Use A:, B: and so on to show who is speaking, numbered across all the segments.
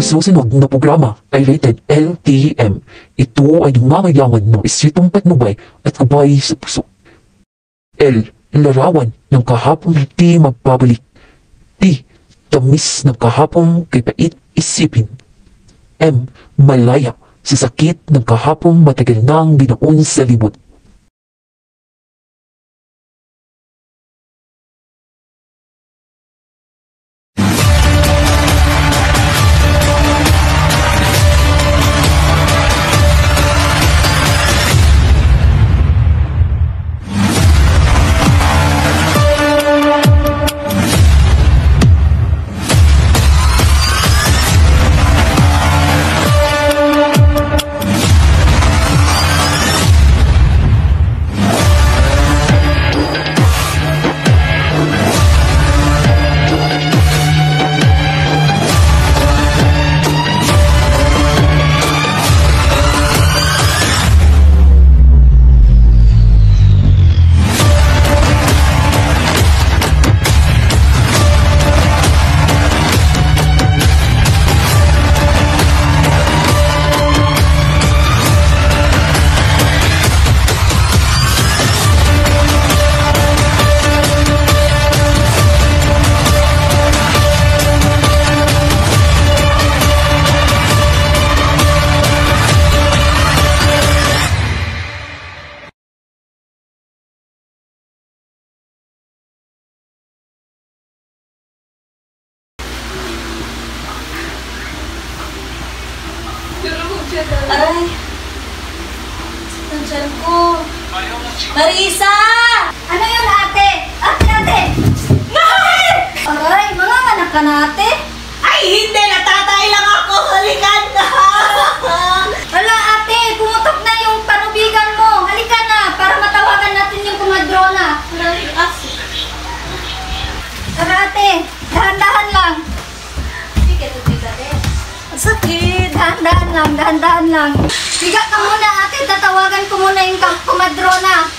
A: susunod na programa ay rated LTM. Ito ay nangangailangan ng isipang patnubay at gabay sa puso. L. Larawan ng kahapong di magbabalik. T. Tamis ng kahapong kay pait isipin. M. Malaya sa sakit ng kahapong matagal nang binaon sa libot.
B: Aray! Nandiyan ko. Marisa! Ano yun, ate? Ate! Nay! Aray, mga anak ka na, ate?
C: Ay, hindi! Natatay lang ako! Halikan na!
B: Wala, ate! Pumutok na yung panubigan mo! Halika na! Para matawagan natin yung kumadrona. Tara, ate! Dahan-dahan lang! Sige, ate. Sakit! Dahan-dahan lang. Higa ka muna, ate. Tatawagan ko muna yung kumadrona.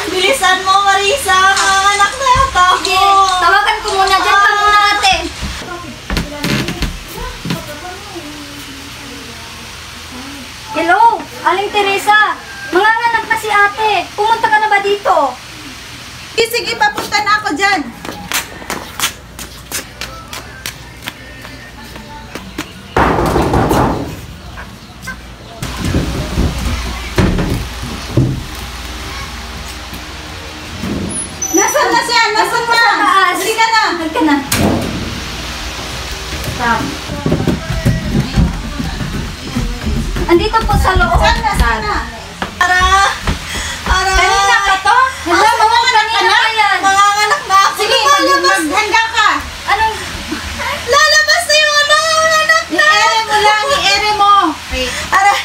C: Bilisan mo, Marisa! Mga anak na yata ako!
B: Sige, tawagan ko muna. Diyan ka muna, ate. Hello, Aling Teresa. Manganganak na si ate. Pumunta ka na ba dito?
C: Sige, papunta na ako dyan. Nasaan na siya? Nasaan na? Halika na.
B: Halika na. Stop. Andito po sa loob.
C: Saan na? Ara!
B: Kanina ka to? Hala, kanina ka yan.
C: Manganganak na ako.
B: Sige,
C: maghanda ka.
B: Anong?
C: Lalabas na yung anak na. I-ere mo lang, i-ere mo. Ara!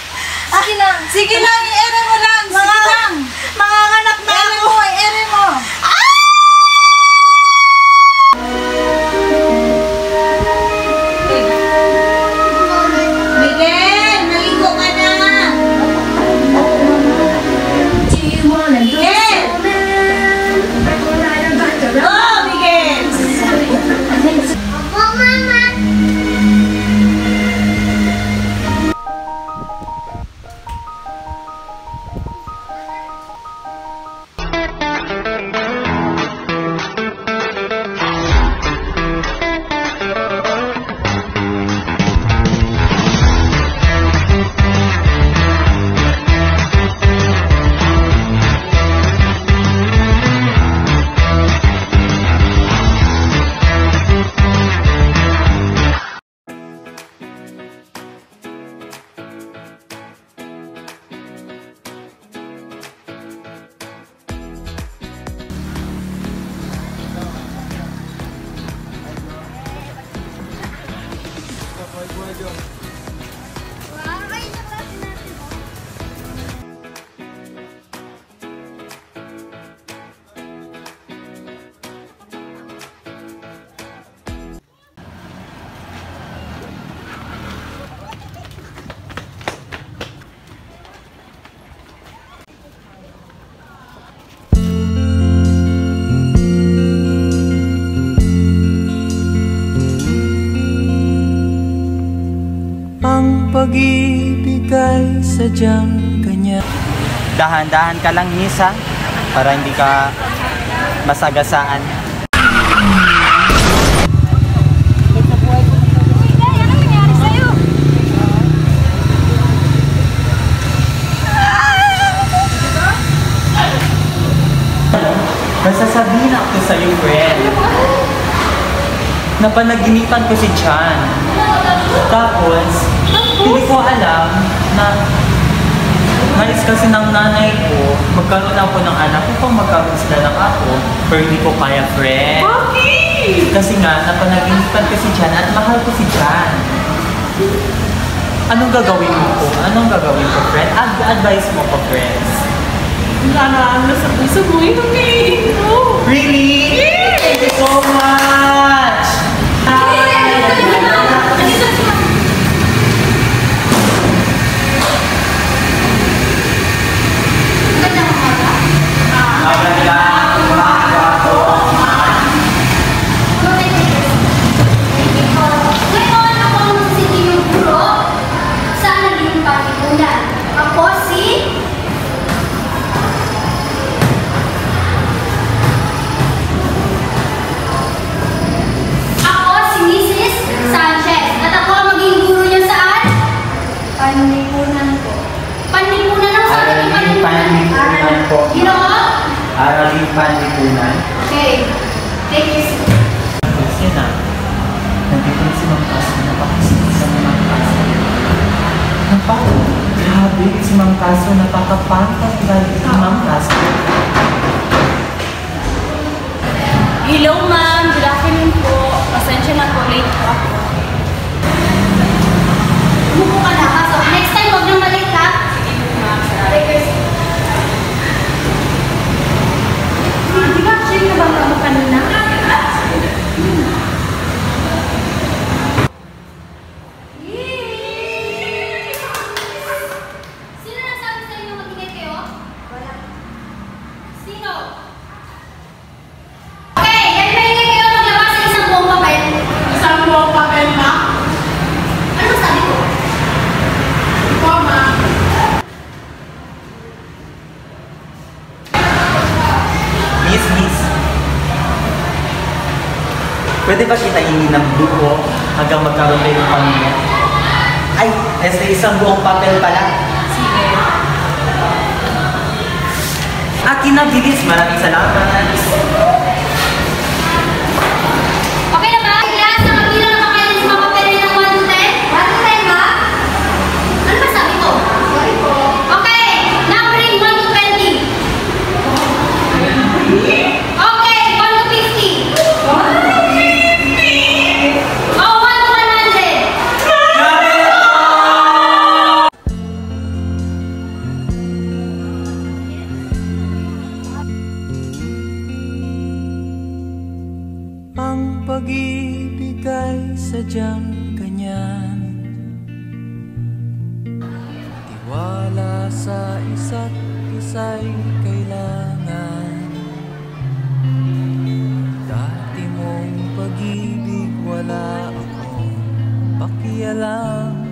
B: Sige lang.
C: Sige lang, i-ere mo lang. Sige lang. Manganganak na ako. I-ere mo. Miguel, maligo ka na. Miguel! Oh, Miguel!
D: pag-ibig ay sadyang ganyan.
E: Dahan-dahan ka lang, miss, ha? Para hindi ka masagasaan. Masasabihin ako sa'yo, friend. Napanaginipan ko si Chan. Tapos, hindi ko alam na nais kasi ng nanay ko, magkaroon ako ng anak ko kung magkaroon sila ng ako, pero hindi ko kaya, friend.
C: Bakit?
E: Kasi nga, napanaginipan ko si Chan at mahal ko si Chan. Anong gagawin mo ko? Anong gagawin ko, friend? Advice mo ko, friends.
C: Wala sa puso mo, okay. Oh.
E: Really?
C: Yeah!
E: Thank you so much! Aralin Panlipunan.
B: Okay. Thank you.
E: Kasi na, nandito si Mang Kaso, napakasakit sa Mang Kaso. Grabe, si Mang Kaso, napakapantang galit si Mang Kaso.
C: Hello, ma'am. Good afternoon po. Pasensya na po. Late po ako.
B: Umupo ka na. So, next time, huwag nang malik ha.
C: Sige po, ma'am.
B: Di ba, share na ba mo kanina? Sino nasabi sa inyo mag-ingay kayo? Wala. Sino? Okay, yan maingay kayo maglabas ng isang buong papel.
C: Isang buong papel na?
B: Ano sabi ko?
C: Ito, ma'am.
E: Miss. Pwede ba kita hindi ng buko hanggang magkaroon kayo ng pamilya? Ay, isang buong papel pala.
C: Sige.
E: Akin na, bilis. Maraming salamat.
B: Okay na ba? Lahat ng kabilang na makailan sa mga papel ng 1 to 10? 1 to 10 ba? Ano ba sabi ko? Sorry po. Okay, numbering 1 to 20. Okay, 1 to 50. 1 to 50? Oh, 1 to 100.
D: Ang pag-ibig ay sadyang ganyan. Tiwala sa isa't isa'y kailangan. Dati mong pag-ibig wala akong pakialam.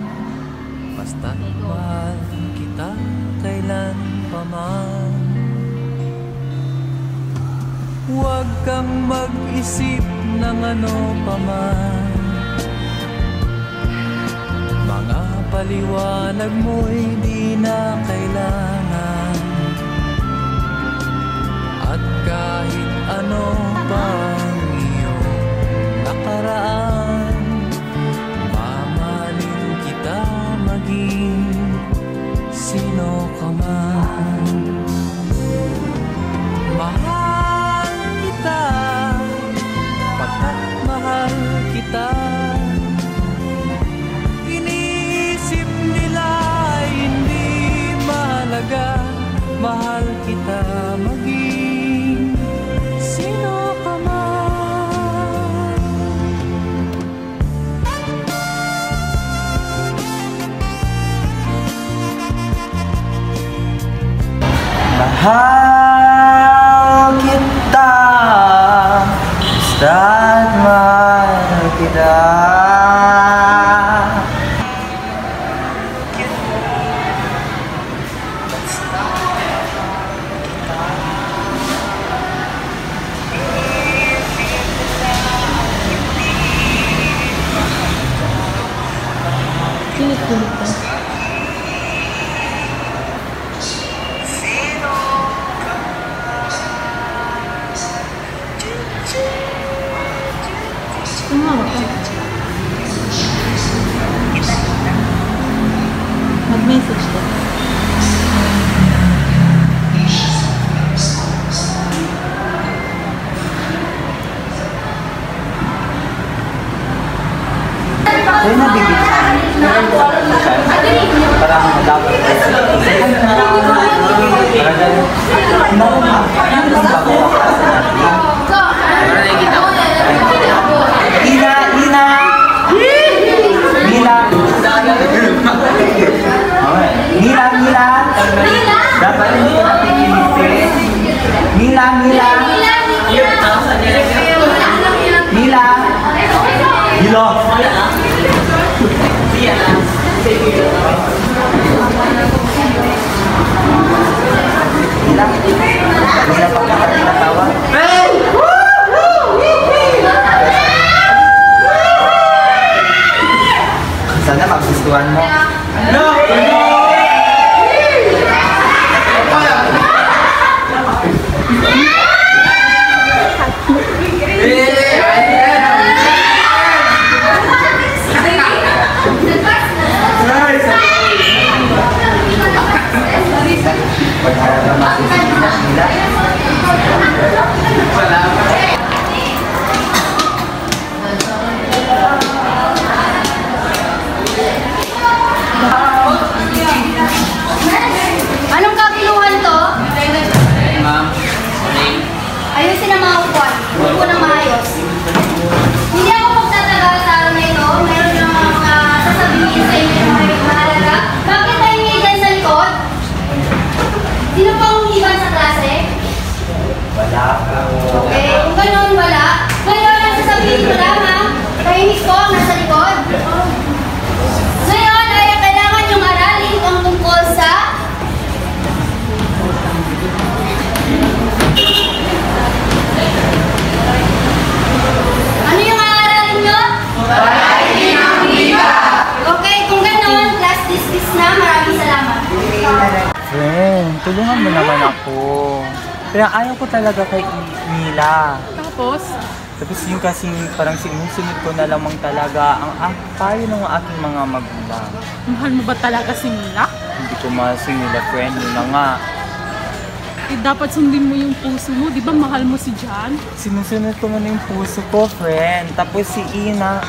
D: Basta't mahal kita kailan pa man. Huwag kang mag-isip ng ano pa man. Mga paliwanag mo'y di na kailangan. At kahit ano pang iyong nakaraan, mamahalin kita maging sino ka man. Mahal kita, pagkat mahal kita. Iniisip nila hindi mahalaga. Mahal kita maging sino ka man.
E: Mahal kita, basta't mahal kita.
C: Mag-message ko.
E: Kaya nabibig sa akin. Parang dapat. Mila. Dapat hindi ka napipilipin. Mila. Hilo. Sana magustuhan mo. No!
B: Anong kakiluhan to?
E: Ma'am,
B: Ayusin ang mga upuan. Upo na maayos. Hindi ako magtatagal sa araw na ito. Meron lang mga sasabihin sa inyo na may mahalaga. Bakit tayo ngayon dyan sa likod? Sino pa umiiwan sa klase?
E: wala ka.
B: Okay, kung gano'n wala. Ngayon, ang sasabihin ko lang ha. Tahimik ko ang nasa likod. Ngayon ay kailangan yung aralin ang tungkol sa ano yung aaralin nyo? Okay, kung gano'n, class dismiss na. Maraming salamat.
E: Friend, tulungan mo naman ako. Kaya ayaw ko talaga kay Mila. Tapos yung kasi parang sinusunod ko na lamang talaga ang payo ng aking mga magulang.
C: Mahal mo ba talaga si Mila?
E: Hindi ko masingila, friend. Yun na nga.
C: Eh, dapat sundin mo yung puso mo. Di ba mahal mo si John?
E: Sinusunod ko muna yung puso ko, friend. Tapos si Ina,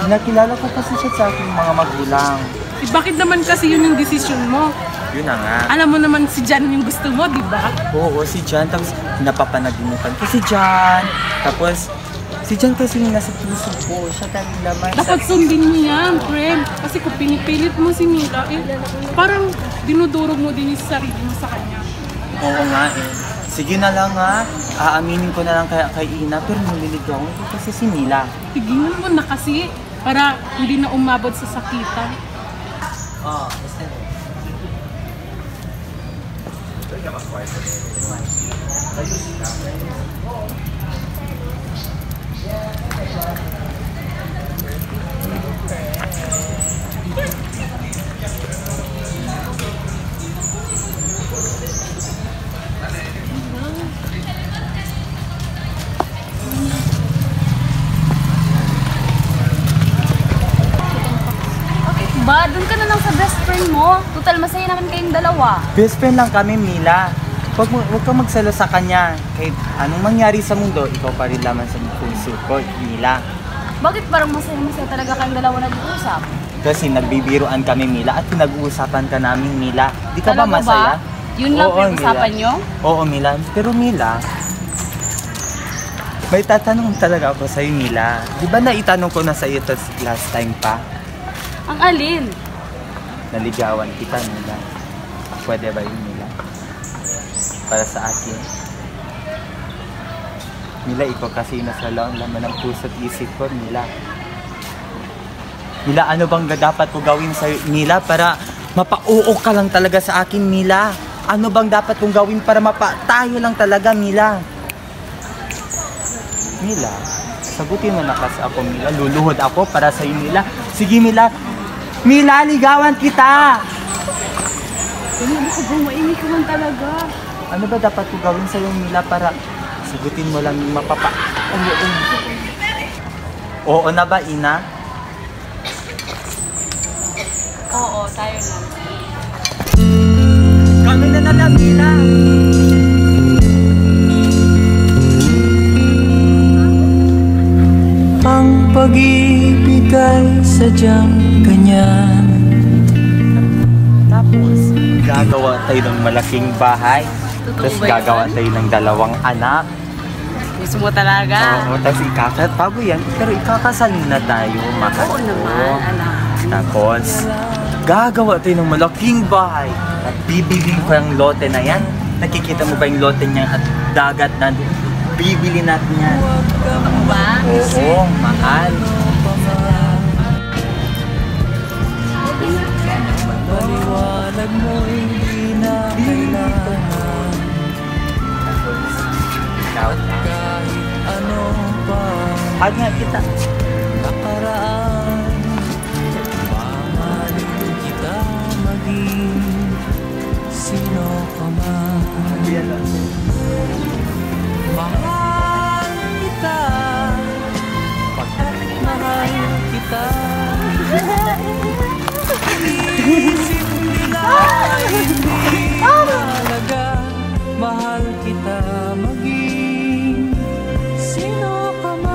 E: nakilala ko kasi siya sa aking mga magulang.
C: Eh, bakit naman kasi yun yung desisyon mo?
E: Yun na nga.
C: Alam mo naman si John yung gusto mo, di ba?
E: Oo, si John. Tapos napapanaginipan ko si John. Tapos si John kasi yung nasa puso ko. Siya talagang laman.
C: Dapat sundin mo yan, friend. Kasi kung pinipilit mo si Mila, eh, parang dinudurog mo din yung sarili mo sa kanya.
E: Oo nga eh. Sige na lang ha. Aaminin ko na lang kay Ina. Pero nililigawan ko kasi si Mila.
C: Tigilan mo na kasi para hindi na umabot sa sakitan.
F: Ba, doon ka na lang sa best friend mo. Total, masaya naman kayong dalawa.
E: Best friend lang kami, Mila. Huwag kang magsalo sa kanya. Kahit anong mangyari sa mundo, ikaw pa rin laman sa puso ko, Mila.
F: Bakit parang masaya talaga kayong dalawa nag-uusap?
E: Kasi nagbibiruan kami, Mila, at pinag-uusapan ka namin, Mila. Di ka ba
F: Talaga
E: masaya?
F: ba? Yun lang
E: Oo,
F: pinag-usapan
E: Mila.
F: nyo?
E: Oo, Mila. Pero Mila, may tatanong talaga ako sa'yo, Mila. Di ba naitanong ko na sa'yo ito last time pa?
F: Ang alin?
E: Naligawan kita, Mila. Pwede ba yun, Mila? Para sa akin. Mila, ikaw kasi nasa laman ng puso at isip ko, Mila. Mila, ano bang dapat ko gawin sa'yo, Mila, para mapa-oo ka lang talaga sa akin, Mila? Ano bang dapat kong gawin para tayo lang talaga, Mila? Mila, sagutin mo na kasi ako, Mila. Luluhod ako para sa'yo, Mila. Sige, Mila. Mila, ligawan kita!
F: Ano ba ka ba? Mainit ka lang talaga.
E: Ano ba dapat ko gawin sa'yo, Mila, para sagutin mo lang yung mapapa... Oo na ba, Ina?
F: Oo, tayo na.
E: Kami na lang, Mila! Ang pag-ibig ay sadyang ganyan. Tapos, gagawa tayo ng malaking bahay. Tapos gagawa tayo ng 2 anak.
F: Gusto mo talaga?
E: Oo, tapos bago yan, pero ikakasal na tayo, mahal.
F: Oo naman, anak.
E: Tapos, gagawa tayo ng malaking bahay. At bibili ko yung lote na yan. Nakikita mo ba yung lote niya at dagat na doon? Bibili natin yan.
F: Ano ba?
E: Oo, mahal. Paliwanag mo hindi na kailangan. Kahit ano pa. Hag nga kita. Nakaraan. Mamahalin kita maging sino ka man. Mahal kita. Pagmamahal kita. Isip nila hindi mahalaga. Mahal kita maging sino ka man.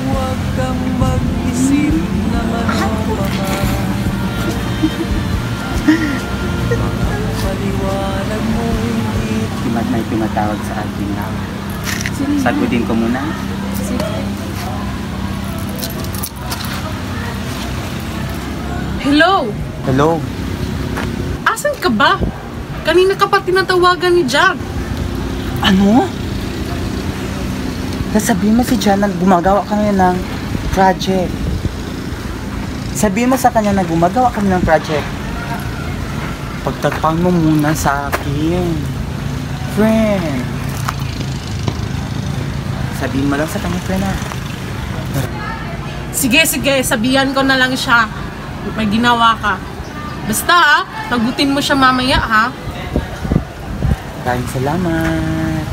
E: Huwag kang mag-isip na manopaman. Mga paliwanag mo hindi. May tumatawag sa akin na. Sagutin ko muna.
C: Hello?
E: Hello?
C: Asan ka ba? Kanina ka pa tinatawagan ni Jack.
E: Ano? Sabihin mo si Jan na gumagawa kami ng project. Sabihin mo sa kanya na gumagawa kami ng project. Pagtagpan mo muna sa akin. Friend. Sabihin mo lang sa kanya, friend, ha?
C: Sige, sabihan ko na lang siya. May ginawa ka. Basta ha, tagutin mo siya mamaya ha.
E: Maraming salamat.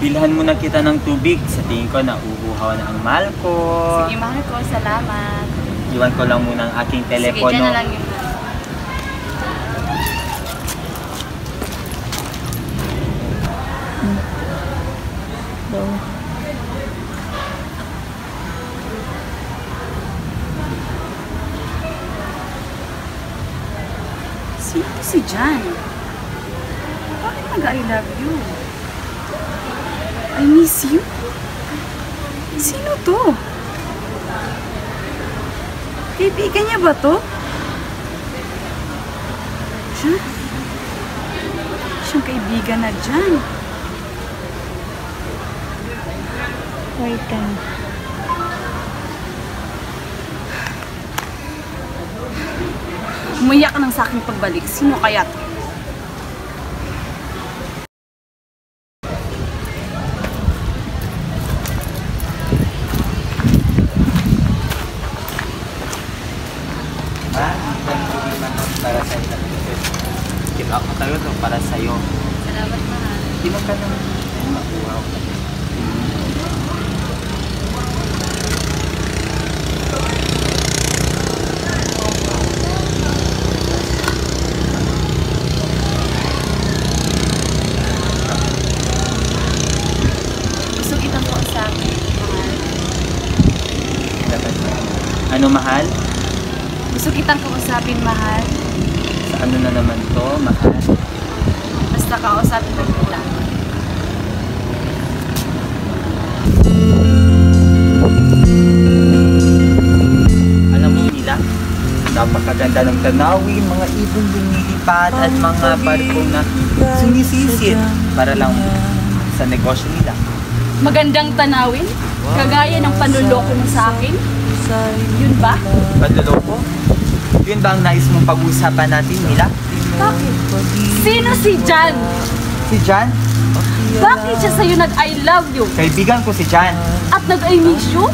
E: Bilhan muna kita ng tubig. Sa tingin ko, nauuhaw na ang mahal ko.
F: Sige, mahal ko. Salamat.
E: Iwan ko lang muna ang aking
F: Sige,
E: telepono.
F: dyan na lang yun. Sino to si Jan? Bakit mag-I love you? I miss you? Sino to? Kaibigan niya ba to? Jan? Siyang kaibigan na Jan. Wait ka. Umiyak ka ng sa aking pagbalik. Sino kaya to?
E: Para sa'yo. Kita ako tayo to para sa'yo.
F: Salamat, mahal.
E: Hindi mo ka naman. Wow.
F: Gusto kitang po sa akin, mahal.
E: Ano, mahal?
F: Gusto kitang kausapin, mahal.
E: Sa ano na naman to, mahal?
F: Basta kausapin mo kita.
E: Alam mo nila, napakaganda ng tanawin, mga ibon lumilipad at mga barkong na sumisisid para lang sa negosyo nila.
F: Magandang tanawin? Kagaya ng panluloko mo sa akin? Yun ba?
E: Panloloko? Yun ba ang nais mong pag-uusapan natin nila?
F: Bakit? Sino si Jan?
E: Si Jan?
F: Bakit siya sa'yo nag-I love you?
E: Kaibigan ko si Jan.
F: At nag-I miss you?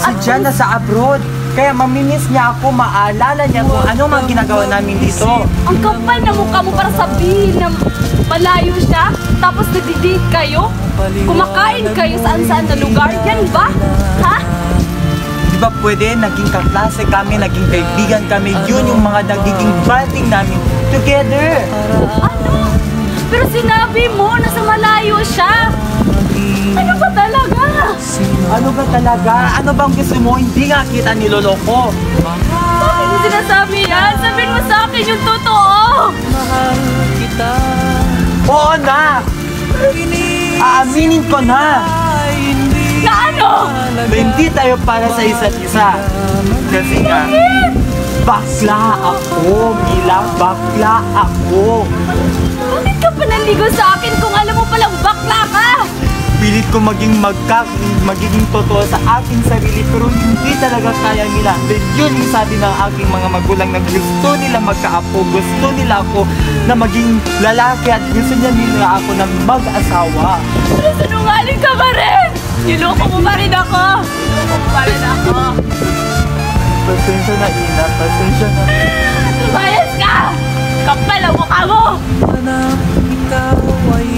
E: Si Jan nasa abroad. Kaya mamimiss niya ako, maalala niya kung ano mga ginagawa namin dito.
F: Ang kapal na mukha mo para sabihin na malayo siya, tapos nagdi-date kayo? Kumakain kayo saan-saan na lugar? Yan ba? Ha?
E: Di ba pwede, naging kaklase kami, naging kaibigan kami, yun yung mga nagiging bonding namin together.
F: Ano? Pero sinabi mo na sa malayo siya. Ano ba talaga?
E: Ano ba talaga? Ano bang gusto mo? Hindi nga kita niloloko.
F: Bakit mo sinasabi yan? Sabihin mo sa akin yung totoo.
D: Mahal kita.
E: Oo na! Aaminin ko na!
D: Hindi
F: Na ano?
E: Na hindi tayo para sa isa't isa. Kasi nga, bakla ako, Mila. Bakla ako.
F: Bakit ka pa nanligo sa akin kung alam mo palang bakla ka?
E: Pilit ko magiging totoo sa aking sarili pero hindi talaga kaya nila. Then yun yung sabi ng aking mga magulang na gusto nila magkaapo, gusto nila ako na maging lalaki at gusto nila ako na mag-asawa.
F: Pero sinungaling ka pa rin! Niloko mo pa rin ako! Niloko mo pa rin ako!
E: Pasensya na, Ina. Pasensya na.
F: Lumayas ka! Kapal ang mukha mo!
D: na ikaw ay